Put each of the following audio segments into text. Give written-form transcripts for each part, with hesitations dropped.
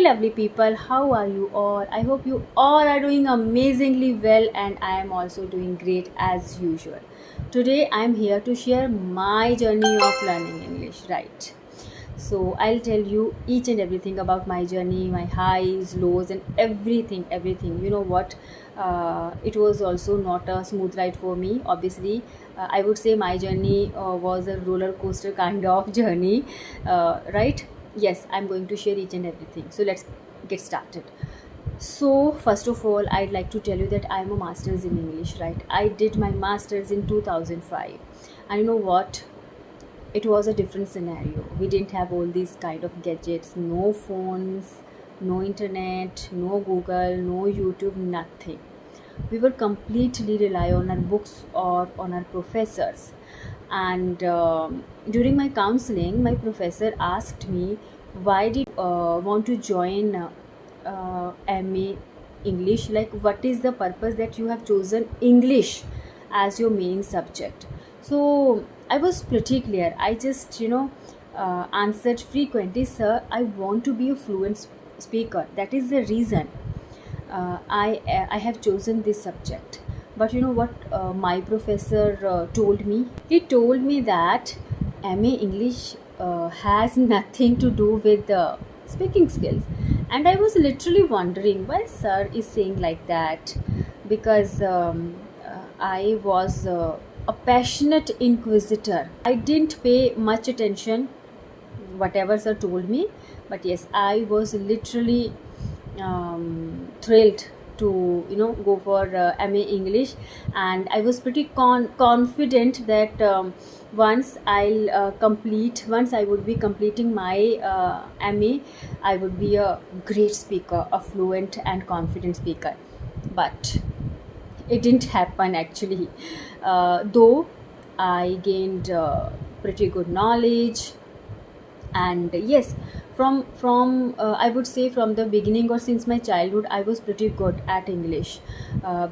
lovely people, how are you all? I hope you all are doing amazingly well, and I am also doing great as usual. Today I am here to share my journey of learning English, right? So I'll tell you each and everything about my journey, my highs, lows, and everything. You know what? It was also not a smooth ride for me. Obviously, I would say my journey was a roller coaster kind of journey, right? Yes, I'm going to share each and everything. So let's get started. So first of all, I'd like to tell you that I'm a master's in English, right? I did my master's in 2005, and you know what? It was a different scenario. We didn't have all these kind of gadgets, no phones, no internet, no Google, no YouTube, nothing. We were completely rely on our books or on our professors. And during my counseling, my professor asked me, why did you want to join MA English? Like, what is the purpose that you have chosen English as your main subject? So I was pretty clear. I just, answered frequently, sir, I want to be a fluent speaker. That is the reason I have chosen this subject. But you know what my professor told me? He told me that MA English has nothing to do with the speaking skills. And I was literally wondering why sir is saying like that, because I was a passionate inquisitor. I didn't pay much attention whatever sir told me, but yes, I was literally thrilled to go for MA English, and I was pretty confident that once I would be completing my MA, I would be a great speaker, a fluent and confident speaker. But it didn't happen actually. Though I gained pretty good knowledge, and yes, from I would say from the beginning or since my childhood, I was pretty good at English,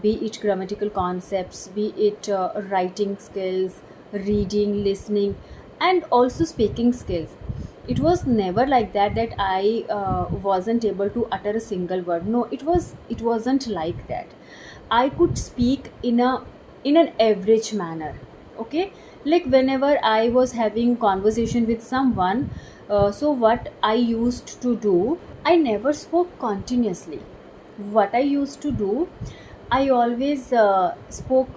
be it grammatical concepts, be it writing skills, reading, listening, and also speaking skills. It was never like that I wasn't able to utter a single word. No, it wasn't like that. I could speak in an average manner. Okay, like whenever I was having conversation with someone, so what I used to do, I never spoke continuously. What I used to do, I always spoke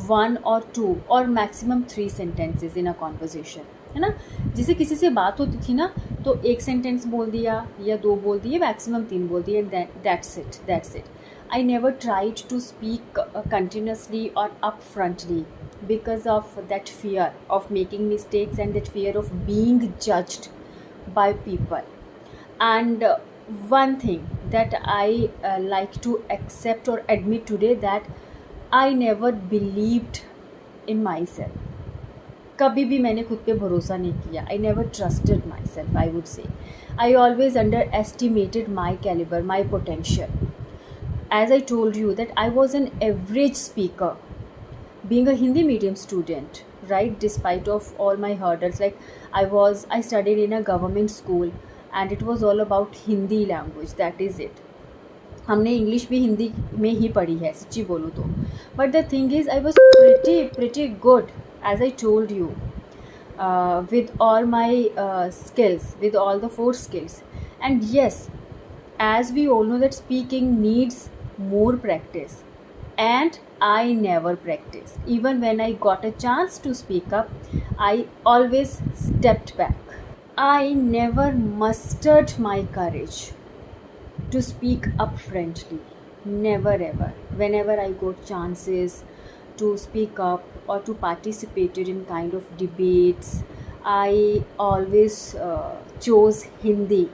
one or two or maximum 3 sentences in a conversation, है ना? जैसे किसी से बात होती थी ना, तो एक सेंटेंस बोल दिया या 2 बोल दिए, मैक्सिमम 3 बोल दिए, and that's it. I never tried to speak continuously or upfrontly because of that fear of making mistakes and that fear of being judged by people. And one thing that I like to accept or admit today, that I never believed in myself. कभी भी मैंने खुद पे भरोसा नहीं किया. I never trusted myself, I would say. I always underestimated my caliber, my potential. As I told you that I was an average speaker, being a Hindi medium student, right? Despite of all my hurdles, like I studied in a government school, and it was all about Hindi language. That is it. हमने English भी हिंदी में ही पढ़ी है, सच्ची बोलूँ तो. But the thing is, I was pretty good, as I told you, with all my skills, with all the 4 skills. And yes, as we all know that speaking needs more practice, and I never practice. Even when I got a chance to speak up, I always stepped back. I never mustered my courage to speak up frankly. Never ever. Whenever I got chances to speak up or to participate in kind of debates, I always chose Hindi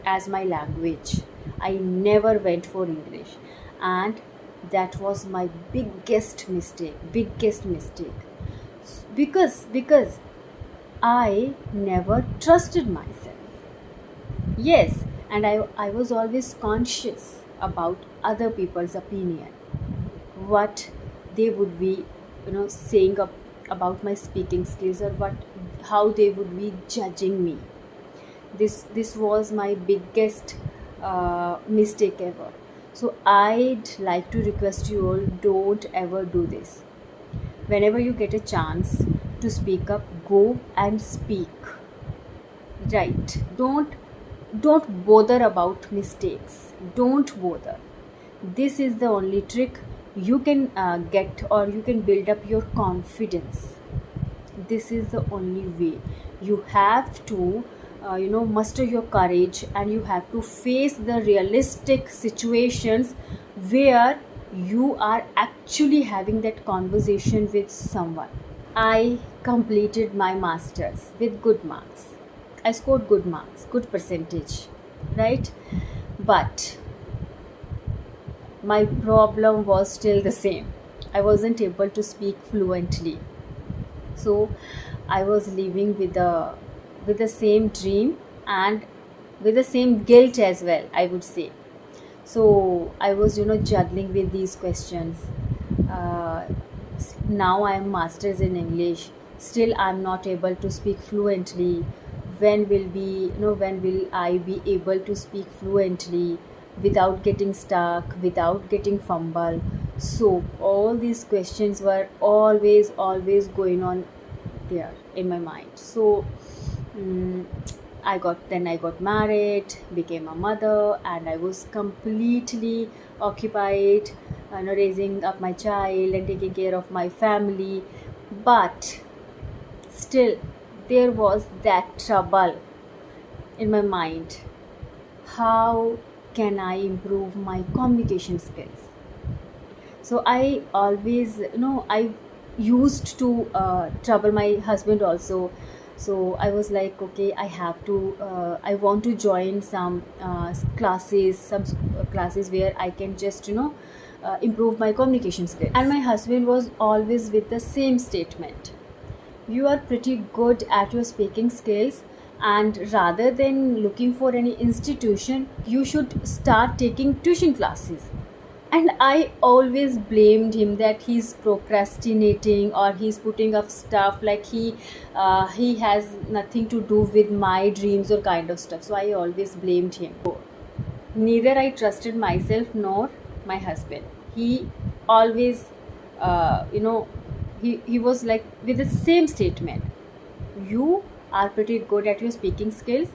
as my language. I never went for English, and that was my biggest mistake, because I never trusted myself. Yes, and I was always conscious about other people's opinion, what they would be saying about my speaking skills, or how they would be judging me. This was my biggest mistake ever. So I'd like to request you all, don't ever do this. Whenever you get a chance to speak up, go and speak. Right? Don't bother about mistakes. Don't bother. This is the only trick you can get, or you can build up your confidence. This is the only way. You have to muster your courage, and you have to face the realistic situations where you are actually having that conversation with someone. I completed my masters with good marks. I scored good marks, good percentage, right? But my problem was still the same. I wasn't able to speak fluently. So I was living with the same dream, and with the same guilt as well, I would say. So I was juggling with these questions. Now I am masters in English, still I'm not able to speak fluently. When will I be able to speak fluently without getting stuck, without getting fumble? So all these questions were always going on there in my mind. So I got married, became a mother, and I was completely occupied raising up my child and taking care of my family. But still there was that trouble in my mind. How can I improve my communication skills? So I always I used to trouble my husband also. So I was like, okay, I want to join some classes where I can just improve my communication skills. And my husband was always with the same statement: you are pretty good at your speaking skills, and rather than looking for any institution, you should start taking tuition classes. And I always blamed him that he's procrastinating, or he's putting up stuff like he has nothing to do with my dreams or kind of stuff. So I always blamed him. Neither I trusted myself nor my husband. He always he was like with the same statement: you are pretty good at your speaking skills,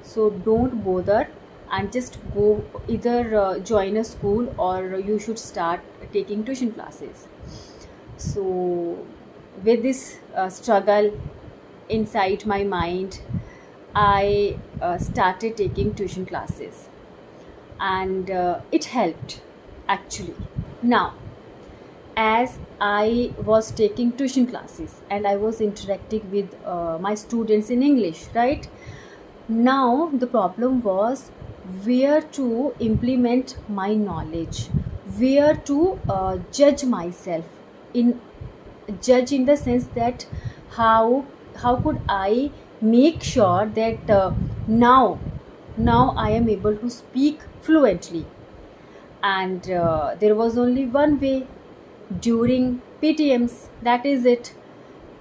so don't bother, and just go either join a school, or you should start taking tuition classes. So with this struggle inside my mind, I started taking tuition classes, and it helped actually. Now, as I was taking tuition classes and I was interacting with my students in English, right? Now the problem was where to implement my knowledge, where to judge myself, in the sense that how could I make sure that now I am able to speak fluently. And there was only one way: during PTMs, that is it.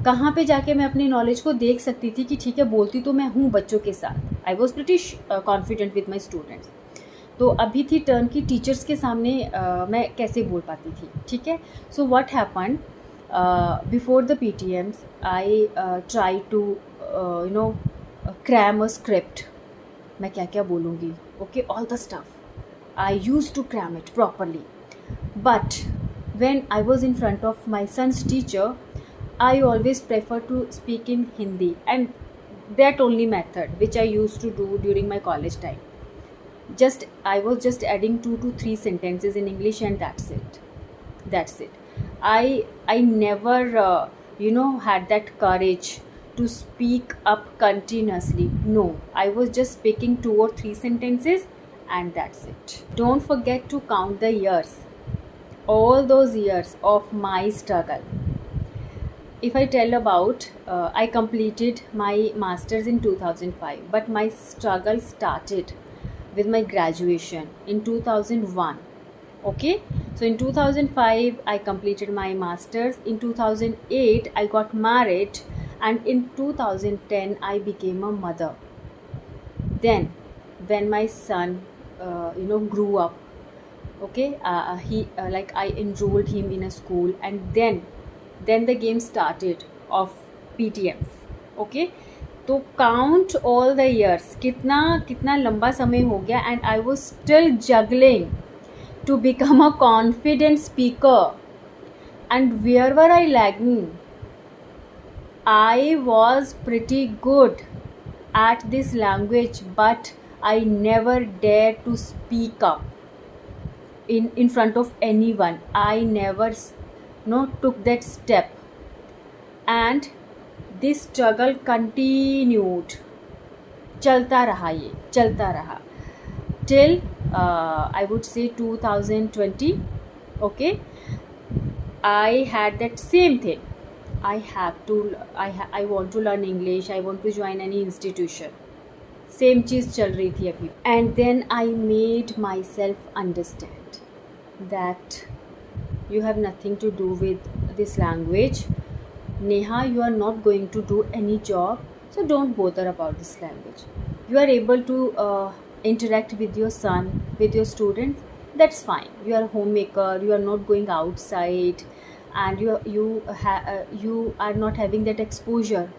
कहाँ पे जाके मैं अपनी knowledge को देख सकती थी कि ठीक है, बोलती तो मैं हूँ बच्चों के साथ. I was pretty confident with my students. तो अभी थी टर्न की टीचर्स के सामने मैं कैसे बोल पाती थी. ठीक है. So what happen before the PTMs, I try to cram a script. मैं क्या क्या बोलूँगी, okay, all the stuff. I use to cram it properly. But when I was in front of my son's teacher, I always prefer to speak in Hindi, and that only method which I used to do during my college time. I was just adding 2 to 3 sentences in English, and that's it. I never had that courage to speak up continuously. No, I was just speaking 2 or 3 sentences, and that's it. Don't forget to count the years, all those years of my struggle. If I tell about, I completed my masters in 2005, but my struggle started with my graduation in 2001. Okay, so in 2005 I completed my masters. In 2008 I got married, and in 2010 I became a mother. Then when my son grew up. Okay, he like I enrolled him in a school, and then the game started of PTMs. Okay, तो count all the years, कितना कितना लंबा समय हो गया, and I was still juggling to become a confident speaker. And where were I lagging? I was pretty good at this language, but I never dared to speak up in front of anyone. I never took that step, and this struggle continued. चलता रहा till I would say 2020. Okay, I had that same thing. I want to learn English, I want to join any institution. Same चीज़ चल रही थी अभी. And then I made myself understand that you have nothing to do with this language. Neha, you are not going to do any job, so don't bother about this language. You are able to interact with your son, with your students, that's fine. You are a homemaker, you are not going outside, and you are not having that exposure,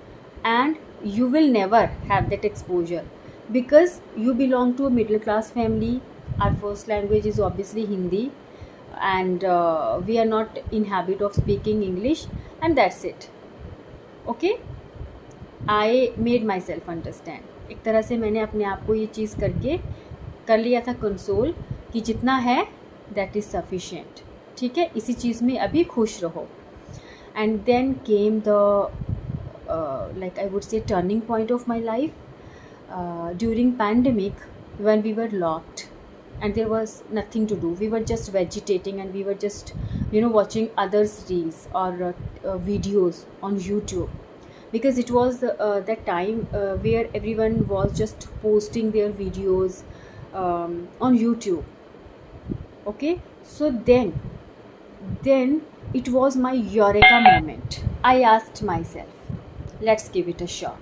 and you will never have that exposure because you belong to a middle class family. Our first language is obviously Hindi, and we are not in habit of speaking English, and that's it. Okay, I made myself understand. एक तरह से मैंने अपने आप को ये चीज़ करके कर लिया था कंसोल कि जितना है दैट इज़ सफिशिएंट. ठीक है, इसी चीज़ में अभी खुश रहो. And then came the like I would say turning point of my life during pandemic, when we were locked and there was nothing to do. We were just vegetating, and we were just watching others' reels or videos on YouTube, because it was that time where everyone was just posting their videos on YouTube. Okay, so then it was my eureka moment. I asked myself, let's give it a shot.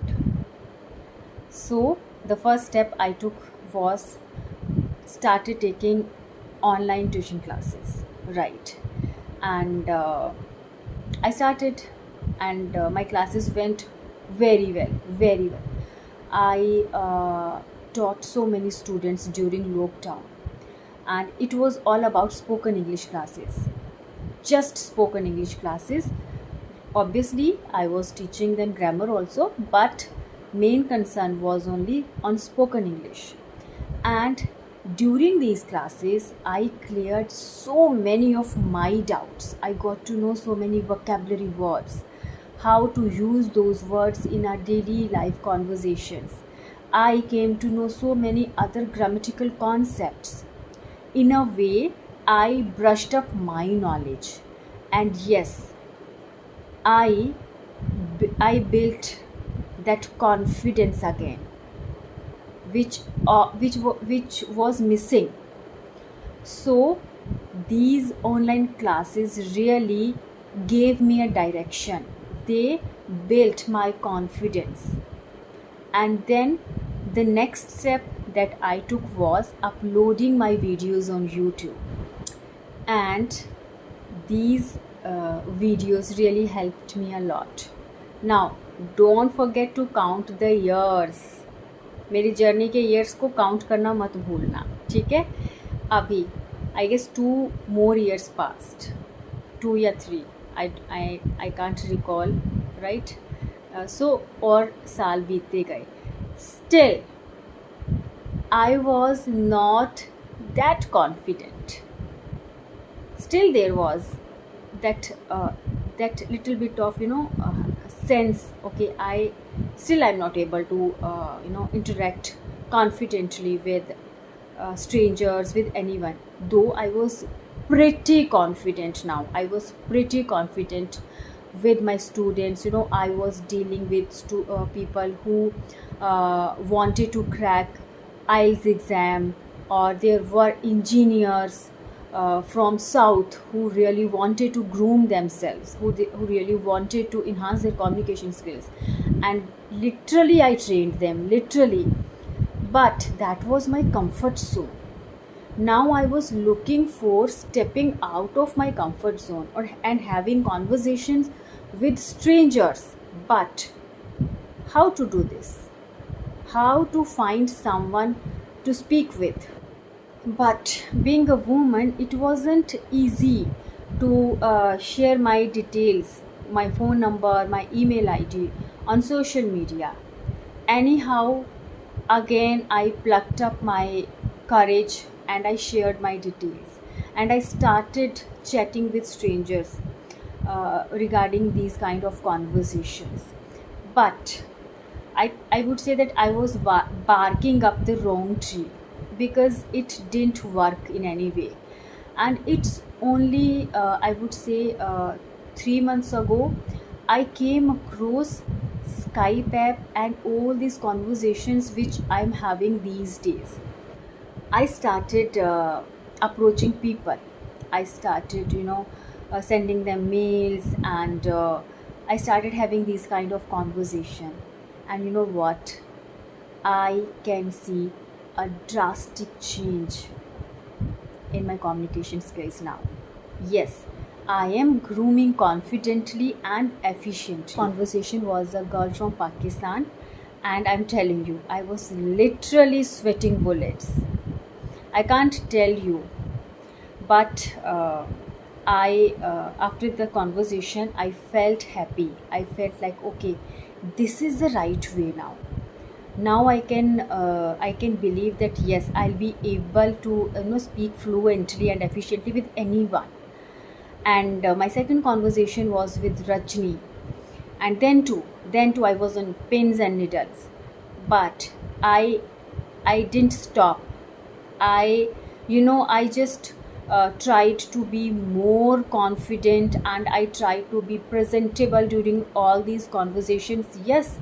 So the first step I took was started taking online tuition classes, right? And I started, and my classes went very well. I taught so many students during lockdown, and it was all about spoken English classes, just spoken English classes. Obviously I was teaching them grammar also, but main concern was only on spoken English. And during these classes I cleared so many of my doubts. I got to know so many vocabulary words, how to use those words in our daily life conversations. I came to know so many other grammatical concepts. In a way, I brushed up my knowledge, and yes, I built that confidence again, which was missing. So these online classes really gave me a direction. They built my confidence. And then the next step that I took was uploading my videos on YouTube, and these videos really helped me a lot. Now don't forget to count the years. मेरी journey के years को count करना मत भूलना, ठीक है? अभी I guess 2 more years passed, 2 या 3, I can't recall, right? So और साल बीतते गए. Still I was not that confident. Still there was that little bit of sense. Okay, I'm not able to interact confidently with strangers, with anyone, though I was pretty confident. Now I was pretty confident with my students. I was dealing with people who wanted to crack IELTS exam, or there were engineers from south who really wanted to groom themselves, who really wanted to enhance their communication skills, and literally I trained them, literally. But that was my comfort zone. Now I was looking for stepping out of my comfort zone and having conversations with strangers. But how to do this? How to find someone to speak with? But being a woman, it wasn't easy to share my details, my phone number, my email ID on social media. Anyhow, again, I plucked up my courage and I shared my details. And I started chatting with strangers regarding these kind of conversations. But I would say that I was barking up the wrong tree because it didn't work in any way. And it's only, I would say, 3 months ago, I came across Skype app and all these conversations which I'm having these days. I started approaching people. I started, sending them mails, and I started having these kind of conversation. And you know what? I can see a drastic change in my communication skills now. Yes, I am grooming confidently and efficiently. Conversation was a girl from Pakistan, and I'm telling you, I was literally sweating bullets. I can't tell you, but I after the conversation, I felt happy. I felt like, okay, this is the right way now. Now I can believe that yes, I'll be able to speak fluently and efficiently with anyone. And my second conversation was with Rajni, and then too I was on pins and needles, but I didn't stop. I just tried to be more confident, and I tried to be presentable during all these conversations. Yes,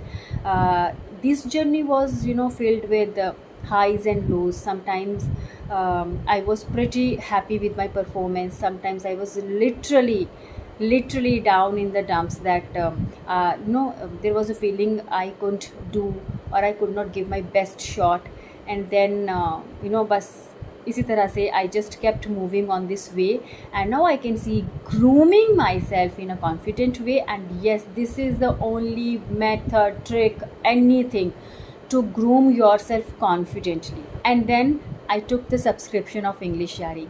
this journey was filled with highs and lows. Sometimes I was pretty happy with my performance. Sometimes I was literally down in the dumps that there was a feeling I couldn't do, or I could not give my best shot. And then bas इसी तरह से I just kept moving on this way, and now I can see grooming myself in a confident way. And yes, this is the only method, trick, anything to groom yourself confidently. And then I took the subscription of EnglishYaari.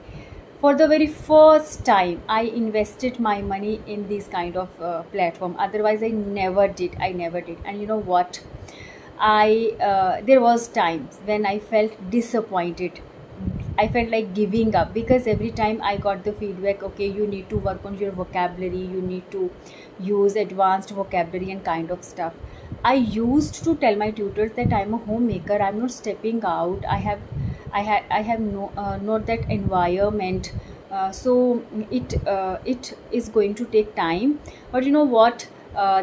For the very first time, I invested my money in this kind of platform. Otherwise, I never did. And you know what? There was times when I felt disappointed. I felt like giving up, because every time I got the feedback, okay, you need to work on your vocabulary, you need to use advanced vocabulary and kind of stuff. I used to tell my tutors that I'm a homemaker, I'm not stepping out, I have no not that environment, so it is going to take time. But you know what?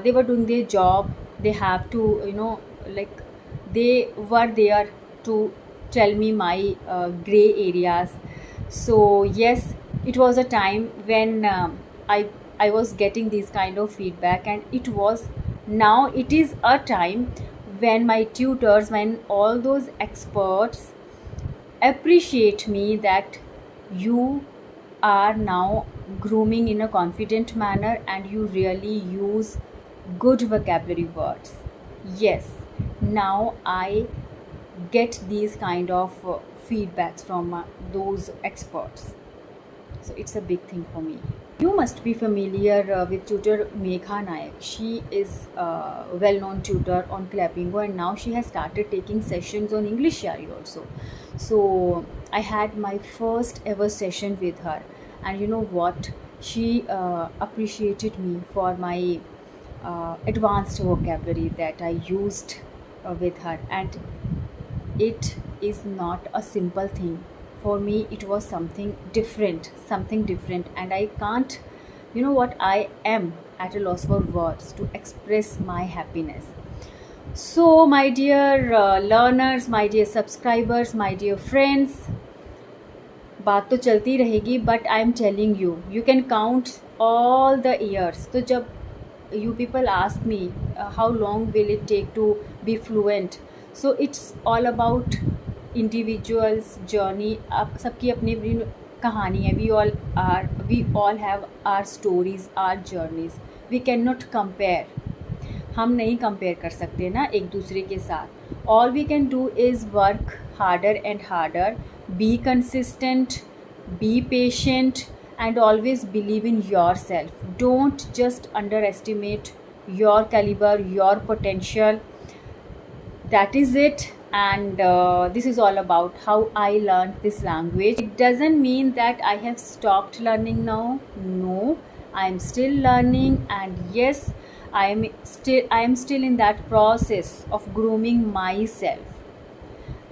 They were doing their job. They have to, like, they were there to tell me my gray areas. So yes, it was a time when I was getting this kind of feedback, and now it is a time when my tutors, when all those experts appreciate me that you are now grooming in a confident manner and you really use good vocabulary words. Yes, now I get these kind of feedbacks from those experts. So it's a big thing for me. You must be familiar with tutor Megha Nayak. She is a well-known tutor on Clapingo, and now she has started taking sessions on EnglishYaari also. So I had my first ever session with her, and you know what? She appreciated me for my advanced vocabulary that I used with her, and it is not a simple thing. For me, it was something different, and I can't, I am at a loss for words to express my happiness. So my dear learners, my dear subscribers, my dear friends, बात तो चलती रहेगी, but I am telling you, you can count all the years. तो जब you people ask me how long will it take to be fluent, so it's all about individual's journey, आप सबकी अपनी अपनी कहानी है. We all have our stories, our journeys. We can not compare. हम नहीं कंपेयर कर सकते ना एक दूसरे के साथ. All we can do is work harder and harder, be consistent, be patient, and always believe in yourself. Don't just underestimate your caliber, your potential. That is it. And this is all about how I learned this language. It doesn't mean that I have stopped learning now. No, I am still learning, and yes, I am still in that process of grooming myself,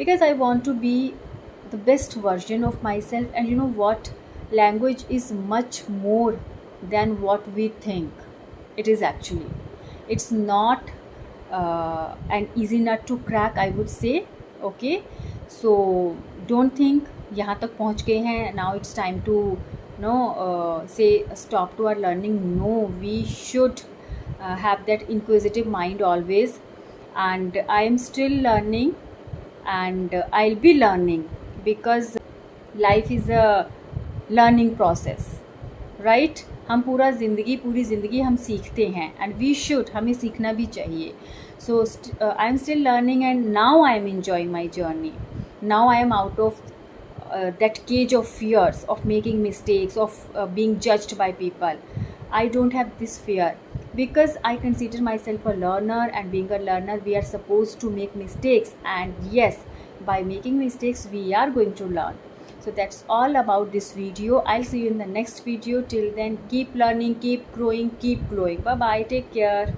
because I want to be the best version of myself. And you know what, language is much more than what we think. It is actually, it's not an easy nut to crack, I would say. Okay, so don't think यहाँ तक पहुँच गए हैं, now it's time to say stop to our learning. No, we should have that inquisitive mind always. And I am still learning, and I'll be learning, because life is a learning process, right. हम पूरी ज़िंदगी हम सीखते हैं, and we should, हमें सीखना भी चाहिए. So I am still learning, and now I am enjoying my journey. Now I am out of that cage of fears of making mistakes, of being judged by people. I don't have this fear, because I consider myself a learner, and being a learner, we are supposed to make mistakes, and yes, by making mistakes we are going to learn. So that's all about this video. I'll see you in the next video. Till then, keep learning, keep growing, keep glowing. Bye bye, take care.